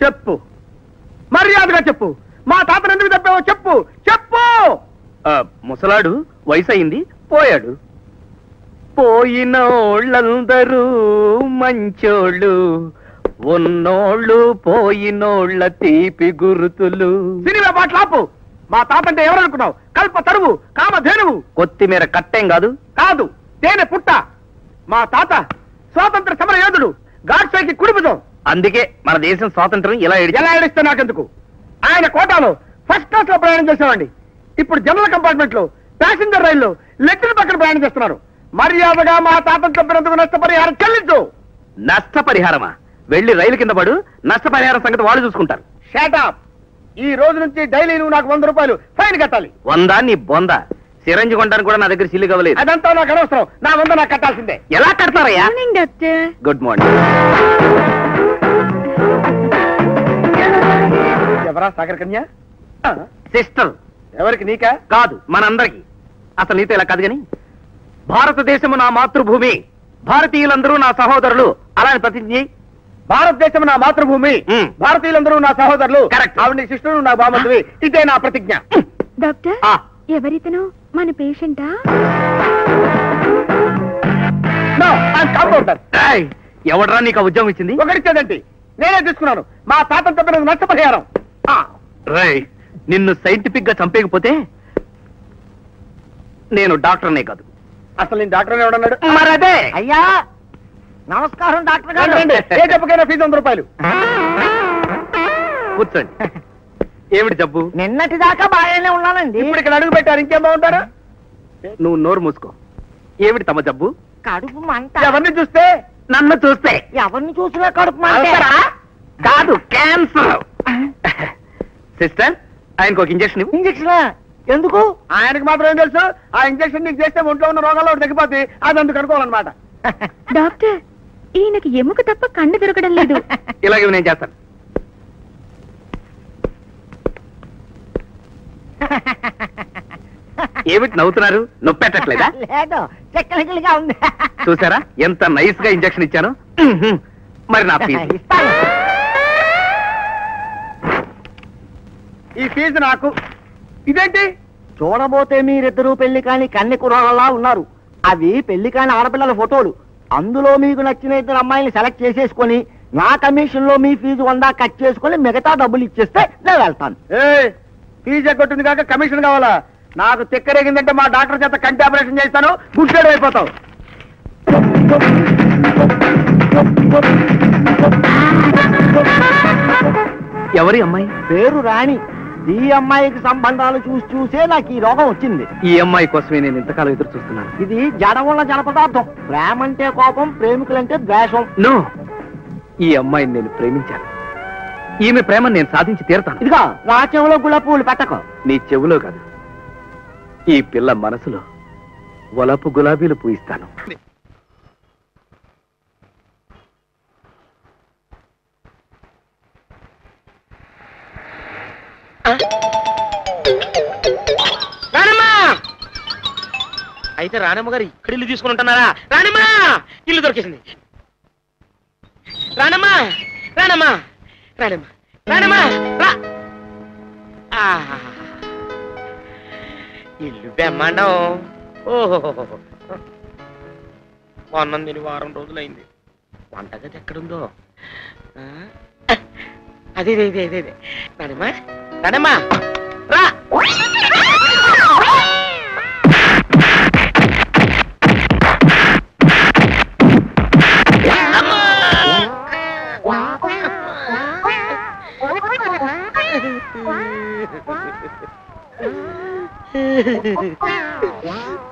చెప్పు, మర్యాదగా చెప్పు. మా తాతను ఎందుకు తప్పావో చెప్పు, చెప్పు. ముసలాడు వయసు అయింది, పోయాడు. పోయినోళ్ళందరూ మంచోళ్ళు, ఉన్నోళ్ళు పోయినోళ్ళ తీపి గుర్తులు. సినిమా పాటలాపు. మా తాత అంటే ఎవరనుకున్నావు? కల్ప తరువు, కామధేనువు. కొత్తిమీర కట్టేం కాదు. కాదు, తేనె పుట్ట. మా తాత స్వాతంత్ర సమర యోధుడు, గాడ్సేకి కుడిపుజం. అందుకే మన దేశం స్వాతంత్రం ఎలా ఏడిస్తే నాకెందుకు? ఆయన కోటాలో ఫస్ట్ క్లాస్ లో ప్రయాణం చేసేవాడి. ఇప్పుడు జనరల్ కంపార్ట్మెంట్ లో, ప్యాసింజర్ రైల్లో లెక్కల పక్కన ప్రయాణం చేస్తున్నారు. మర్యాదగా మా తాతను చంపినందుకు నష్టపరిహారం చెల్లించు. నష్టపరిహారమా? వెళ్లి రైలు కింద పడు, నష్టపరిహారం సంగతి వాళ్ళు చూసుకుంటారు. షాటప్. ఈ రోజు నుంచి డైలీ నువ్వు నాకు 100 రూపాయలు ఫైన్ కట్టాలి. 100 నీ బొంద. సిరంజి కొనడానికి కూడా నా దగ్గర సిల్లు కవ్వలేదు. అదంతా నాకు అనవసరం. నా 100 నాకు కట్టాల్సిందే. ఎలా కడతారయ్యా? Good morning. ఎవరా సాగర్ కన్య? సిస్టర్. ఎవరికి? నీకా? కాదు, మనందరికి. అసలు నీతో ఇలా కాదు గాని, భారతదేశము నా మాతృభూమి, భారతీయులందరూ నా సహోదరులు అలాని ప్రతిజ్ఞ. భారతదేశం నా మాతృభూమి, భారతీయులందరూ నా సహోదరులు. ఆవిడ శిష్యుడు, నా బామతువి. ఇదే నా ప్రతిజ్ఞ. డాక్టర్, ఎవరితను? మన పేషెంటా? ఎవడరా నీకు ఉద్యోగం ఇచ్చింది? ఒకరిచ్చేదండి, నేనే తీసుకున్నాను. మా తాతను తప్పిన నష్టపరిహారం. నిన్ను సైంటిఫిక్ గా చంపేయకపోతే నేను డాక్టర్నే కాదు. అసలు నేను డాక్టర్ ఎవడన్నాడు? మరదే. అయ్యా నమస్కారం డాక్టర్ గారు. ఏ జబ్బుకైనా ఫీజు 100 రూపాయలు. కూర్చోండి. ఏమిటి జబ్బు? నిన్నటి దాకా బాగానే ఉన్నానండి. ఇప్పుడు ఇక్కడ అడుగు పెట్టారు, ఇంకేం బాగుంటారు? నువ్వు నోరు మూసుకో. ఏమిటి తమ జబ్బు? కడుపు మంట. ఎవరిని చూస్తే? నన్ను చూస్తే. ఎవరిని చూసినా కడుపు మంట కాదు, క్యాన్సర్. సిస్టర్, ఆయనకు ఒక ఇంజక్షన్ ఇవ్వు. ఇంజక్షన్ ఎందుకు? ఆయనకు మాత్రం ఏం తెలుసు? ఆ ఇంజక్షన్ నీకు చేస్తే ఒంట్లో ఉన్న రోగాల్లో తగ్గిపోతే అది అందుకు అనుకోవాలన్నమాట. డాక్టర్, ఈయనకి ఎముక తప్ప కండ దొరకడం లేదు. ఇలాగే నేను చేస్తాను. ఏమిటి నవ్వుతున్నారు? నొప్పెట్టట్లేదా? లేదు, టెక్నికల్గా ఉంది. చూసారా ఎంత నైస్ గా ఇంజక్షన్ ఇచ్చాను? మరి నా ఫీజు? ఈ ఫీజు నాకు. ఇదేంటి? చూడబోతే మీరిద్దరూ పెళ్లి కాని కన్నె కుర్రాళ్ళలా ఉన్నారు. అవి పెళ్లి కాని ఆడపిల్లల ఫోటోలు. అందులో మీకు నచ్చిన 2 అమ్మాయిని సెలెక్ట్ చేసేసుకొని నా కమిషన్ లో మీ ఫీజు 100 కట్ చేసుకుని మిగతా డబ్బులు ఇచ్చేస్తే నేను వెళ్తాను. ఫీజు ఎగ్గొట్టింది కాక కమిషన్ కావాలా? నాకు తిక్కరేగిందంటే మా డాక్టర్ చేత కంటి ఆపరేషన్ చేస్తాను, గుడ్డేడు అయిపోతావు. ఎవరి అమ్మాయి? పేరు రాణి. ఈ అమ్మాయికి సంబంధాలు చూసే నాకు ఈ రోగం వచ్చింది. ఈ అమ్మాయి కోసమే నేను ఇంతకాలం ఎదురు చూస్తున్నాను. ఇది జడముల జలపదార్థం. ప్రేమంటే కోపం, ప్రేమికులంటే ద్వేషం. నో, ఈ అమ్మాయిని నేను ప్రేమించాను. ఈమె ప్రేమను నేను సాధించి తీరతాను. ఇదిగో నా చెవులో గులాబీలు పెట్టకు. నీ చెవులో కాదు, ఈ పిల్ల మనసులో వలపు గులాబీలు పూయిస్తాను. అయితే రాణమ్మ గారు ఇక్కడ ఇల్లు తీసుకుని ఉంటున్నారా? రాణమ్మ, ఇల్లు దొరికేసింది. రాణమ్మ, రాణమ్మ, రాణమ్మ, రాణమ్మ, రా. ఇల్లు బెమ్మండం. ఓహో, కొన్నం తిని వారం రోజులైంది. వంటగది ఎక్కడుందో? అదే అదే అదే అదే. రాణమ్మ, రాణమ్మ, రా.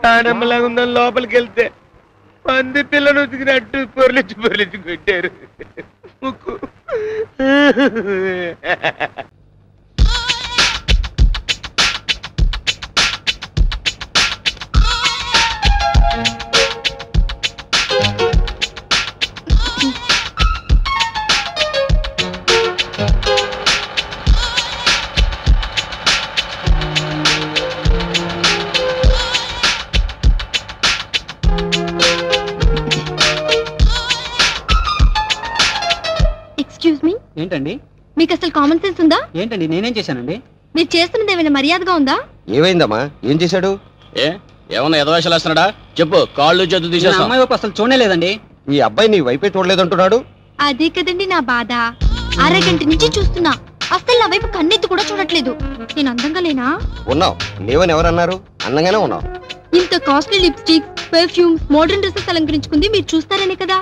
ఆనమ్మలాగా ఉందని లోపలికి వెళ్తే పంది పిల్లను ఉతికినట్టు పొరలిచ్చి కొట్టారు. ముక్కు ఎక్స్క్యూజ్ మీ. ఏంటండి? మీకు అసలు కామన్ సెన్స్ ఉందా? ఏంటండి నేనేం చేశానండి? మీరు చేస్తున్నది ఏమైనా మర్యాదగా ఉందా? ఏమైందమ్మా? ఏం చేశాడు? ఏమన్నా ఎదవేషాలు వేస్తున్నాడా? చెప్పు, కాళ్ళు చేతులు తీసేస్తా. అమ్మాయి వైపు అసలు చూడలేదండి. ఈ అబ్బాయి నీ వైపే చూడలేదంటున్నాడు. అదే కదండి నా బాధ. అరగంట నుంచి చూస్తున్నా, అసలు నా వైపు కన్నెత్తి కూడా చూడట్లేదు. నేను అందంగా లేనా? ఉన్నావు. లేవని ఎవరన్నారు? అందంగానే ఉన్నావు. ఇంత costly lipstick, perfume, modern dresses అలంకరించుకుంది మీరు చూస్తారనే కదా.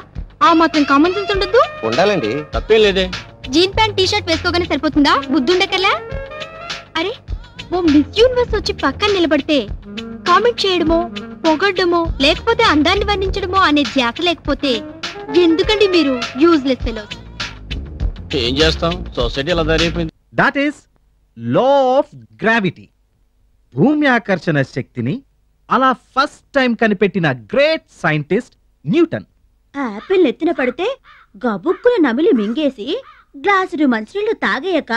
ఆ మాత్రం కామన్ సెన్స్ ఉండదు? ఉండాలండి, తప్పేం లేదే. జీన్ ప్యాంట్ టీ షర్ట్ వేసుకోగానే సరిపోతుందా? బుద్ధుండకలా? అరే, ఓ మిస్ యూనివర్స్ వచ్చి పక్కన నిలబడితే కామెంట్ చేయడమో, పొగడ్డమో, లేకపోతే అందాన్ని వర్ణించడమో అనే ధ్యాస లేకపోతే ఎందుకండి మీరు యూజ్లెస్ ఫెలోస్? ఏం చేస్తాం, సొసైటీ అలా జరిగిపోయింది. That is law of gravity. భూమి ఆకర్షణ శక్తిని అలా ఫస్ట్ టైం కనిపెట్టిన గ్రేట్ సైంటిస్ట్ న్యూటన్. ఆపిల్ ఎత్తిన పడితే గబుక్కున నమిలి మింగేసి గ్లాసుడు మంచినీళ్లు తాగేయక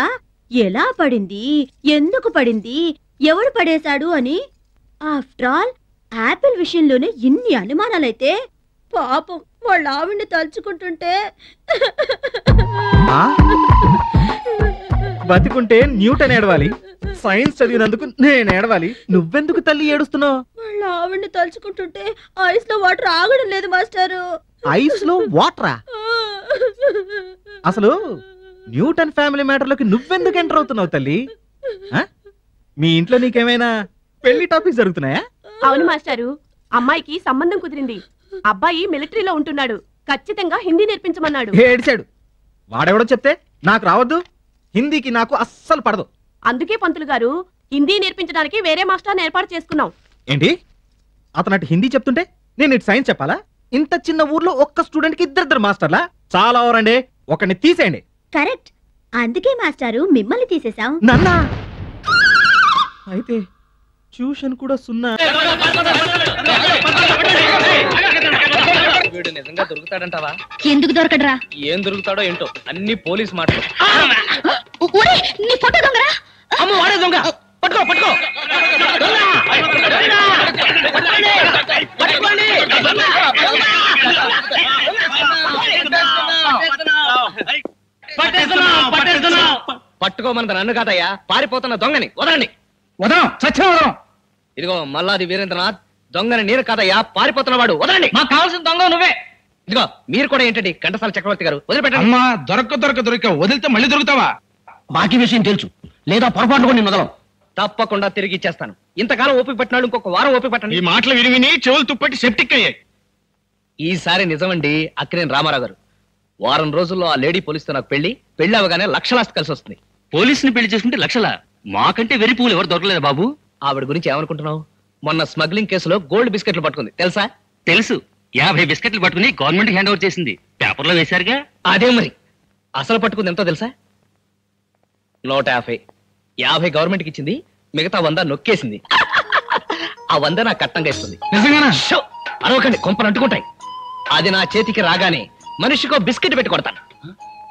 ఎలా పడింది, ఎందుకు పడింది, ఎవడు పడేశాడు అని ఆఫ్టర్ ఆల్ ఆపిల్ విషయంలోనే ఇన్ని అనుమానాలైతే పాపం వాళ్ళ ఆవిడ్ని తలుచుకుంటుంటే బతికుంటే న్యూటన్ ఏడవాలి, సైన్స్ చదివినందుకు నేను ఏడవాలి. నువ్వెందుకు తల్లి ఏడుస్తున్నావు? వాళ్ళ ఆవిడ్ని తలుచుకుంటుంటే ఐస్ లో వాటర్ ఆగడం లేదు మాస్టారు. ఐస్ లో వాటరా? అసలు న్యూటన్ ఫ్యామిలీ మ్యాటర్లోకి నువ్వెందుకు ఎంటర్ అవుతున్నావు తల్లి? మీ ఇంట్లో నీకేమైనా పెళ్లి టాపిక్స్ జరుగుతున్నాయా? అవును మాస్టారు, అమ్మాయికి సంబంధం కుదిరింది. అబ్బాయి మిలిటరీలో ఉంటున్నాడు. ఖచ్చితంగా హిందీ నేర్పించమన్నాడు. ఏడిచాడు. వాడెవడో చెప్తే నాకు రావద్దు. హిందీకి నాకు అస్సలు పడదు. అందుకే పంతులు గారు హిందీ నేర్పించడానికి వేరే మాస్టర్ ఏర్పాటు చేసుకున్నాం. ఏంటి? అతను అటు హిందీ చెప్తుంటే నేను ఇటు సైన్స్ చెప్పాలా? ఇంత చిన్న ఊర్లో ఒక్క స్టూడెంట్ కి ఇద్దరిద్దరు మాస్టర్లా? చాలా ఓవరండి. ఒకరిని తీసేయండి. కరెక్ట్. అందుకే మాస్టారు మిమ్మల్ని తీసేశాం. నన్నా? అయితే ట్యూషన్ కూడా సున్నా. వీడు నిజంగా దొరుకుతాడంటావా? ఎందుకు దొరకడరా? ఏం దొరుకుతాడో ఏంటో, అన్ని పోలీస్ మాటలు. నీ ఫోటో దొంగరా? అమ్మ, వాడే దొంగ. పట్టుకో పట్టుకో. పట్టుకోమన్నది నన్ను కాదయ్యా, పారిపోతున్న దొంగని. వదలండి. వదలం, సత్యం వదలం. ఇదిగో మల్లాది వీరేంద్రనాథ్, దొంగని నేను కాదయ్యా, పారిపోతున్నవాడు. వదలండి. మాకు కావాల్సిన దొంగ నువ్వే. ఇదిగో మీరు కూడా ఏంటండి, ఘంటసాల చక్రవర్తి గారు, వదిలిపెట్టండి. అమ్మా, దొరక వదిలితే మళ్ళీ దొరుకుతావా? బాకీ విషయం తెలుసు, లేదా పొరపాటు కూడా నేను వదలం. తప్పకుండా తిరిగి ఇచ్చేస్తాను. ఇంతకాలం ఓపిక పట్టినాడు, ఇంకొక వారం ఓపిక పట్టండి. ఈ మాటలు విని చెవులు తుప్పట్టి సెప్టిక్ అయ్యాయి. ఈసారి నిజమండి అక్కినేని రామారావు గారు. వారం రోజుల్లో ఆ లేడీ పోలీసుతో నాకు పెళ్లి అవగానే లక్షలాస్తి కలిసి వస్తుంది. పోలీసుని పెళ్లి చేసుకుంటే లక్షలా? మాకంటే వెరి పువ్వులు ఎవరు దొరకలేదు బాబు. ఆవిడ గురించి ఏమనుకుంటున్నావు? మొన్న స్మగ్లింగ్ కేసులో గోల్డ్ బిస్కెట్లు పట్టుకుంది, తెలుసా? తెలుసు. 50 బిస్కెట్లు పట్టుకుని గవర్నమెంట్ హ్యాండ్ ఓవర్ చేసింది. పేపర్లో వేశారుగా. అదే మరి. అసలు పట్టుకుంది ఎంతో తెలుసా? 150. 50 గవర్నమెంట్కి ఇచ్చింది, మిగతా 100 నొక్కేసింది. ఆ 100 నాకు కట్టంగా ఇస్తుంది. నిజంగానా? అరవకండి, కొంపలు అంటుకుంటాయి. అది నా చేతికి రాగానే మనిషికో బిస్కెట్ పెట్టి కొడతాను.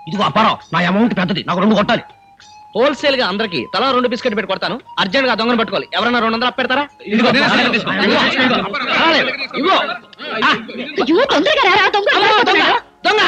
ఇదిగో అప్పారావు, నా అమౌంట్ పెద్దది, నాకు 2 కొట్టాలి. హోల్సేల్ గా అందరికి తలా 2 బిస్కెట్ పెట్టి కొడతాను. అర్జెంట్ గా దొంగను పట్టుకోవాలి. ఎవరన్నా 200 అప్పెడతారా? అయ్యో, తొందరగా రారా, దొంగ. దొంగ